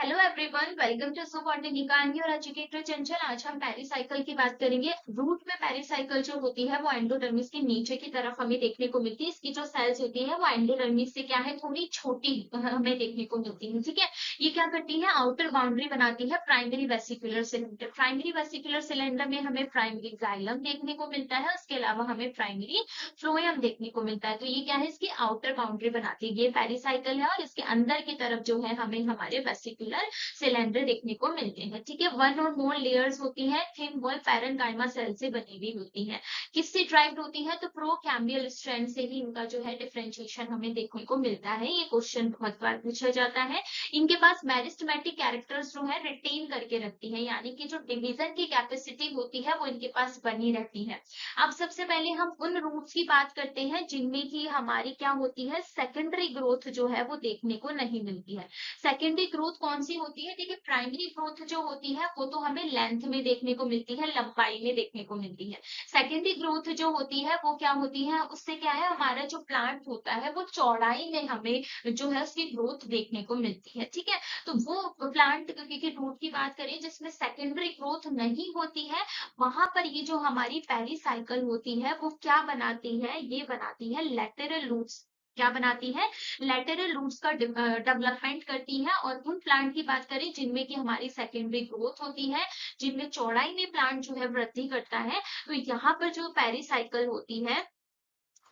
Hello everyone, welcome to सो निकांगी और educator चंचल। आज हम पेरिसाइकिल की बात करेंगे। रूट में पेरिसाइकिल जो होती है वो एंडोडर्मिस के नीचे की तरफ हमें देखने को मिलती है। इसकी जो सेल्स होती है वो एंडोडर्मिस से क्या है, थोड़ी छोटी हमें देखने को मिलती है। ठीक है, ये क्या करती है, आउटर बाउंड्री बनाती है primary vesicular cylinder. Primary vesicular cylinder में हमें प्राइमरी जाइलम देखने को मिलता है, उसके अलावा हमें प्राइमरी फ्लोएम देखने को मिलता है। तो ये क्या है, इसकी आउटर बाउंड्री बनाती है। ये पेरिसाइकिल है और इसके अंदर की तरफ जो है हमें हमारे वेसिकुलर सिलेंडर देखने को मिलते हैं। ठीक है, वन और मोर लेयर्स होती है, थिन वॉल पैरेन्काइमा सेल से बनी हुई होती है। किससे ड्राइव्ड होती है, तो प्रोकैम्बियल स्ट्रैंड से ही इनका जो है डिफरेंशिएशन हमें देखने को मिलता है। ये क्वेश्चन बहुत बार पूछा जाता है। इनके पास मेरिस्टेमेटिक कैरेक्टर्स जो है रिटेन करके रखती है, यानी कि जो डिवीजन की कैपेसिटी होती है वो इनके पास बनी रहती है। अब सबसे पहले हम उन रूट्स की बात करते हैं जिनमें की हमारी क्या होती है, सेकेंडरी ग्रोथ जो है वो देखने को नहीं मिलती है। सेकेंडरी ग्रोथ कौन सी होती है, देखिए प्राइमरी ग्रोथ जो होती है वो तो हमें लेंथ में देखने को मिलती है, लंबाई में देखने को मिलती है। सेकेंडरी ग्रोथ जो होती है वो क्या होती है, उससे क्या है, हमारा जो प्लांट होता है वो चौड़ाई में हमें जो है उसकी ग्रोथ देखने को मिलती है। ठीक है, तो वो प्लांट की रूट की बात करें जिसमें सेकेंडरी ग्रोथ नहीं होती है, वहां पर ये जो हमारी पेरिसाइकिल होती है वो क्या बनाती है, ये बनाती है लेटरल रूट्स। क्या बनाती है, लेटरल रूट्स का डेवलपमेंट करती है। और उन प्लांट की बात करें जिनमें की हमारी सेकेंडरी ग्रोथ होती है, जिनमें चौड़ाई में प्लांट जो है वृद्धि करता है, तो यहाँ पर जो पेरिसाइकिल होती है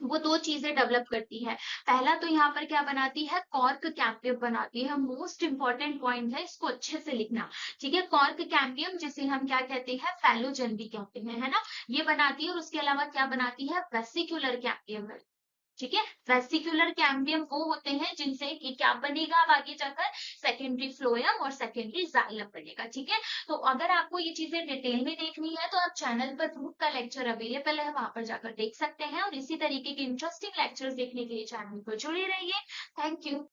वो दो चीजें डेवलप करती है। पहला तो यहाँ पर क्या बनाती है, कॉर्क कैम्बियम बनाती है। मोस्ट इंपॉर्टेंट पॉइंट है, इसको अच्छे से लिखना। ठीक है, कॉर्क कैम्बियम जिसे हम क्या कहते हैं, फैलोजेन भी कहते हैं, है ना। ये बनाती है और उसके अलावा क्या बनाती है, वेसिकुलर कैम्बियम। ठीक है, वेसिकुलर कैम्बियम वो होते हैं जिनसे कि क्या बनेगा अब आगे जाकर, सेकेंडरी फ्लोएम और सेकेंडरी जाइलम बनेगा। ठीक है, तो अगर आपको ये चीजें डिटेल में देखनी है तो आप चैनल पर रूट का लेक्चर अवेलेबल है, वहां पर जाकर देख सकते हैं। और इसी तरीके के इंटरेस्टिंग लेक्चर्स देखने के लिए चैनल पर जुड़े रहिए। Thank you.